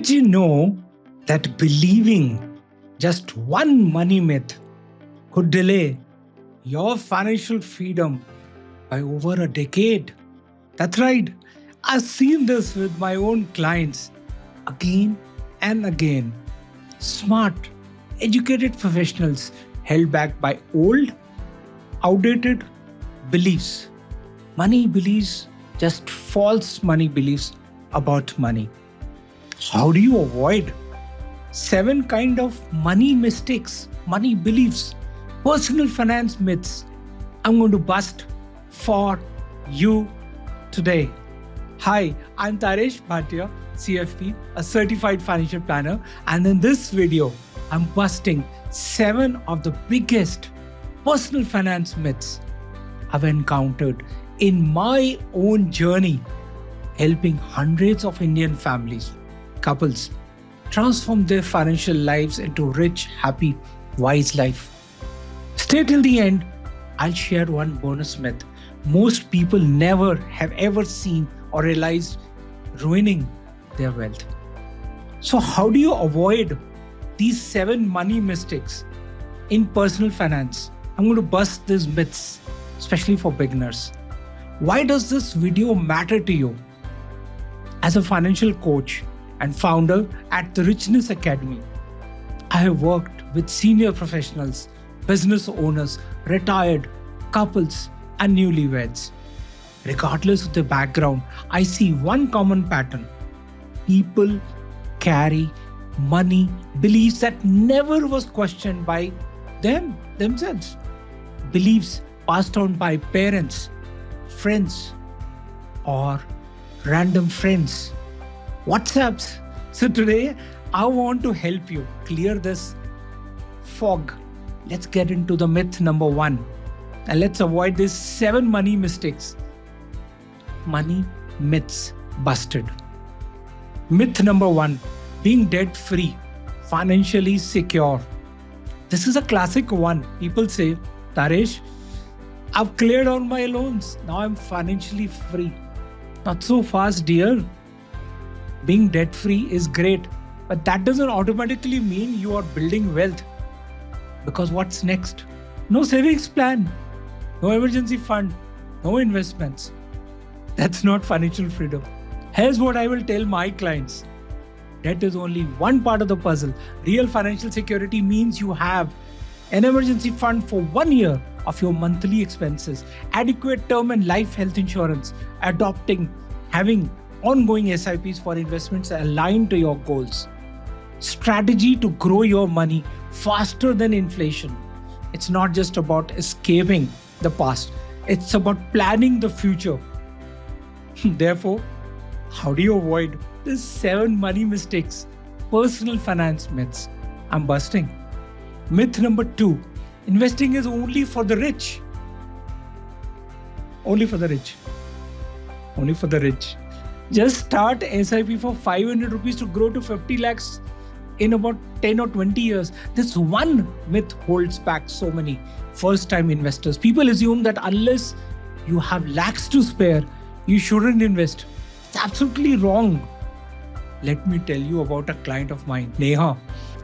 Did you know that believing just one money myth could delay your financial freedom by over a decade? That's right. I've seen this with my own clients again and again. Smart, educated professionals held back by old, outdated beliefs. Money beliefs, just false money beliefs about money. How do you avoid 7 kind of money mistakes, money beliefs, personal finance myths I'm going to bust for you today? Hi, I'm Taresh, Bhatia, CFP, a certified financial planner, and in this video, I'm busting 7 of the biggest personal finance myths I've encountered in my own journey, helping hundreds of Indian families, couples, transform their financial lives into rich, happy, wise life. Stay till the end. I'll share one bonus myth most people never have ever seen or realized ruining their wealth. So how do you avoid these 7 money mistakes in personal finance? I'm going to bust these myths, especially for beginners. Why does this video matter to you? As a financial coach and founder at the Richness Academy, I have worked with senior professionals, business owners, retired couples, and newlyweds. Regardless of their background, I see one common pattern. People carry money beliefs that never was questioned by themselves. Beliefs passed on by parents, friends, or random friends. WhatsApps. So today, I want to help you clear this fog. Let's get into the myth number 1. And let's avoid these 7 money mistakes. Money myths busted. Myth number 1, being debt-free, financially secure. This is a classic one. People say, Taresh, I've cleared all my loans. Now I'm financially free. Not so fast, dear. Being debt-free is great, but that doesn't automatically mean you are building wealth. Because what's next? No savings plan, no emergency fund, no investments. That's not financial freedom. Here's what I will tell my clients. Debt is only one part of the puzzle. Real financial security means you have an emergency fund for 1 year of your monthly expenses, adequate term and life health insurance, having ongoing SIPs for investments aligned to your goals, strategy to grow your money faster than inflation. It's not just about escaping the past. It's about planning the future. Therefore, how do you avoid these 7 money mistakes, personal finance myths I'm busting? Myth number 2, investing is only for the rich. Only for the rich. Only for the rich. Just start SIP for 500 rupees to grow to 50 lakhs in about 10 or 20 years. This one myth holds back so many first-time investors. People assume that unless you have lakhs to spare, you shouldn't invest. It's absolutely wrong. Let me tell you about a client of mine, Neha,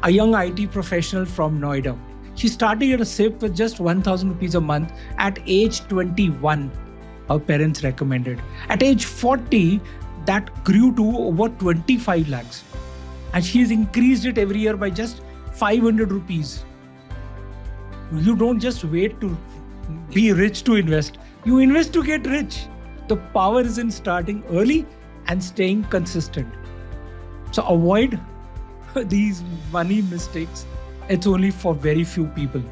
a young IT professional from Noida. She started at a SIP with just 1,000 rupees a month at age 21. Her parents recommended. At age 40, that grew to over 25 lakhs. And she has increased it every year by just 500 rupees. You don't just wait to be rich to invest. You invest to get rich. The power is in starting early and staying consistent. So avoid these money mistakes. It's only for very few people.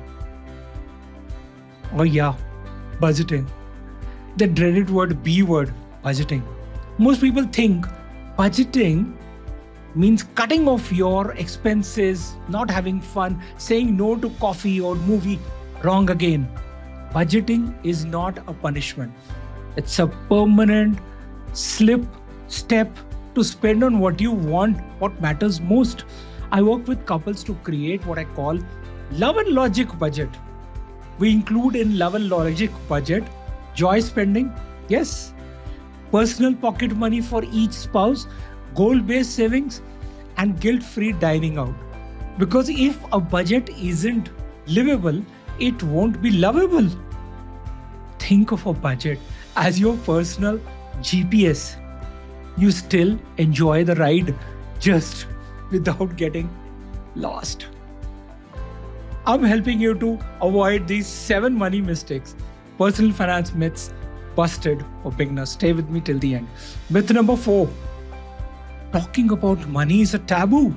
Oh yeah, budgeting. The dreaded word B word, budgeting. Most people think budgeting means cutting off your expenses, not having fun, saying no to coffee or movie. Wrong again. Budgeting is not a punishment. It's a permanent step to spend on what you want, what matters most. I work with couples to create what I call love and logic budget. We include in love and logic budget joy spending, yes, personal pocket money for each spouse, goal-based savings, and guilt-free dining out. Because if a budget isn't livable, it won't be lovable. Think of a budget as your personal GPS. You still enjoy the ride just without getting lost. I'm helping you to avoid these 7 money mistakes, personal finance myths busted for beginners. Stay with me till the end. Myth number 4. Talking about money is a taboo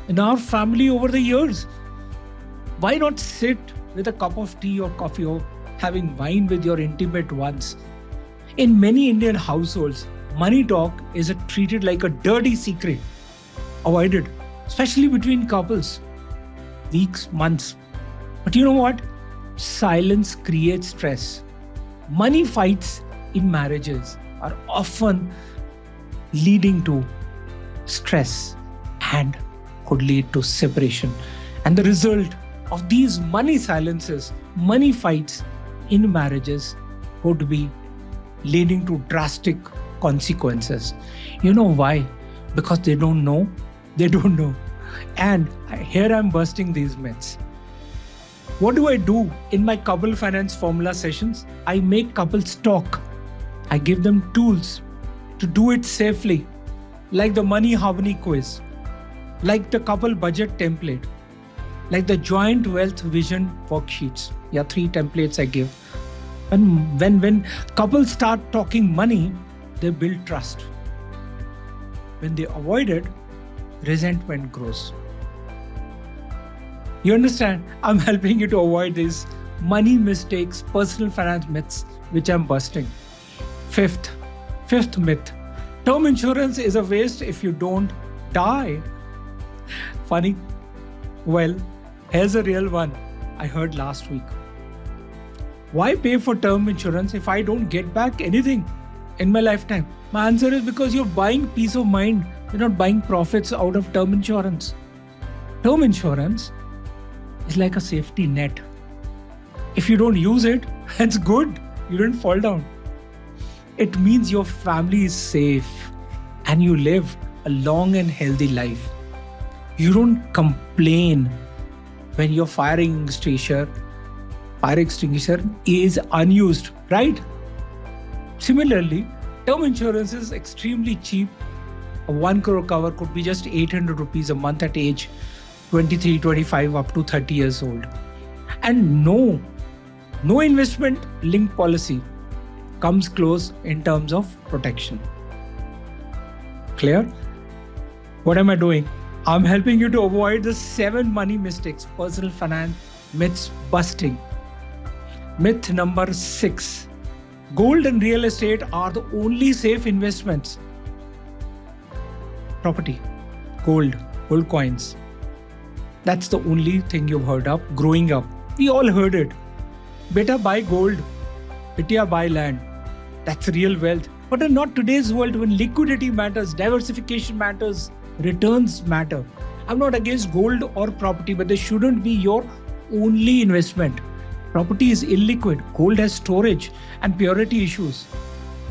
in our family over the years. Why not sit with a cup of tea or coffee or having wine with your intimate ones? In many Indian households, money talk is treated like a dirty secret. Avoided, especially between couples. Weeks, months. But you know what? Silence creates stress. Money fights in marriages are often leading to stress and could lead to separation. And the result of these money silences, money fights in marriages could be leading to drastic consequences. You know why? Because they don't know. They don't know. And here I'm busting these myths. What do I do in my couple finance formula sessions? I make couples talk. I give them tools to do it safely, like the money harmony quiz, like the couple budget template, like the joint wealth vision worksheets. 3 templates I give. And when couples start talking money, they build trust. When they avoid it, resentment grows. You understand? I'm helping you to avoid these money mistakes, personal finance myths, which I'm busting. Fifth myth. Term insurance is a waste if you don't die. Funny? Well, here's a real one I heard last week. Why pay for term insurance if I don't get back anything in my lifetime? My answer is because you're buying peace of mind. You're not buying profits out of term insurance. Term insurance is like a safety net. If you don't use it, it's good. You didn't fall down. It means your family is safe and you live a long and healthy life. You don't complain when your fire extinguisher is unused, right? Similarly, term insurance is extremely cheap. A 1 crore cover could be just 800 rupees a month at age 23, 25 up to 30 years old. And no investment linked policy comes close in terms of protection. Clear? What am I doing? I'm helping you to avoid the 7 money mistakes, personal finance myths busting. Myth number 6. Gold and real estate are the only safe investments. Property, gold coins. That's the only thing you've heard of growing up. We all heard it. Beta buy gold. Bhatia buy land. That's real wealth. But in not today's world when liquidity matters, diversification matters, returns matter. I'm not against gold or property, but they shouldn't be your only investment. Property is illiquid. Gold has storage and purity issues.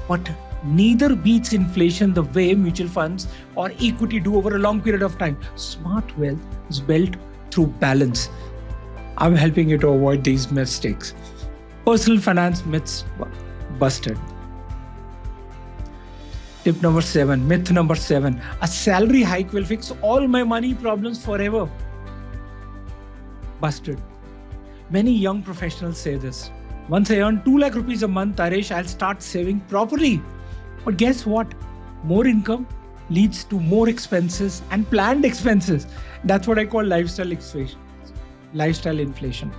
But neither beats inflation the way mutual funds or equity do over a long period of time. Smart wealth is built through balance. I'm helping you to avoid these mistakes. Personal finance myths busted. Tip number 7, myth number 7. A salary hike will fix all my money problems forever. Busted. Many young professionals say this. Once I earn 2 lakh rupees a month, Taresh, I'll start saving properly. But guess what? More income leads to more expenses and planned expenses. That's what I call lifestyle inflation.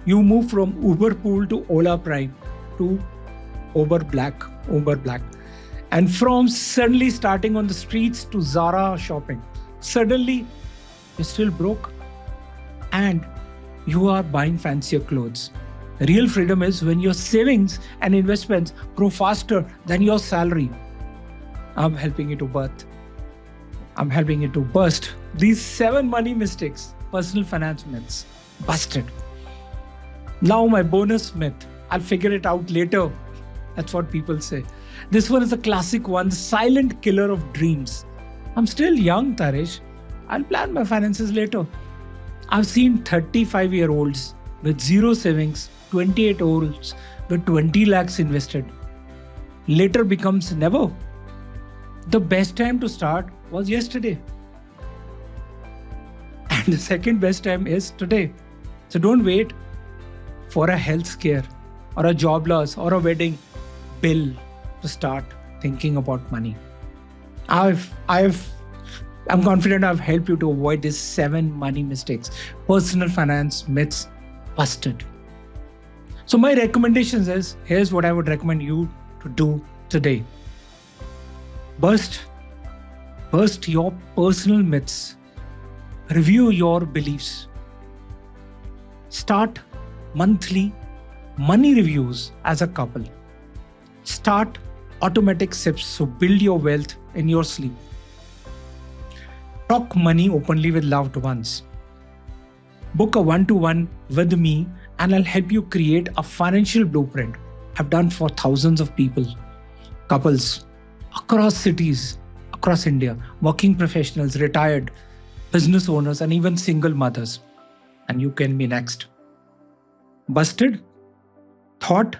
You move from Uber Pool to Ola Prime to Uber Black. And from suddenly starting on the streets to Zara shopping. Suddenly, you're still broke and you are buying fancier clothes. Real freedom is when your savings and investments grow faster than your salary. I'm helping you to bust these 7 money mistakes, personal finance myths. Busted. Now my bonus myth. I'll figure it out later. That's what people say. This one is a classic one, the silent killer of dreams. I'm still young, Taresh. I'll plan my finances later. I've seen 35-year-olds with zero savings, 28-year-olds with 20 lakhs invested. Later becomes never. The best time to start was yesterday. And the second best time is today. So don't wait for a health scare or a job loss or a wedding bill to start thinking about money. I'm confident I've helped you to avoid these 7 money mistakes, personal finance myths busted. So my recommendations is, here's what I would recommend you to do today. Burst your personal myths. Review your beliefs. Start monthly money reviews as a couple. Start automatic SIPs, so build your wealth in your sleep. Talk money openly with loved ones. Book a one-to-one with me and I'll help you create a financial blueprint I've done for thousands of people, couples across cities, across India, working professionals, retired, business owners, and even single mothers. And you can be next. Busted? Thought?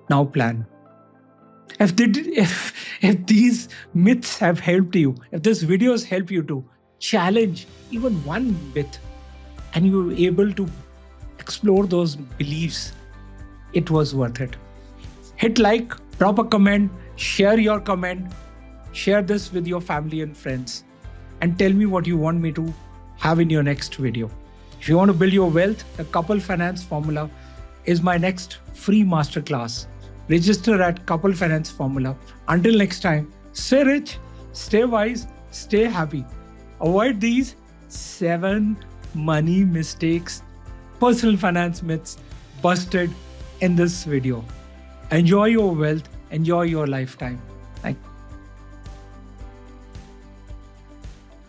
Now plan. If these myths have helped you, if this videos help you to challenge even one myth and you're able to explore those beliefs, it was worth it. Hit like, drop a comment, share your comment, share this with your family and friends, and tell me what you want me to have in your next video. If you want to build your wealth, the Couple Finance Formula is my next free masterclass. Register at Couple Finance Formula. Until next time, stay rich, stay wise, stay happy. Avoid these 7 money mistakes, personal finance myths busted in this video. Enjoy your wealth, enjoy your lifetime. Thank you.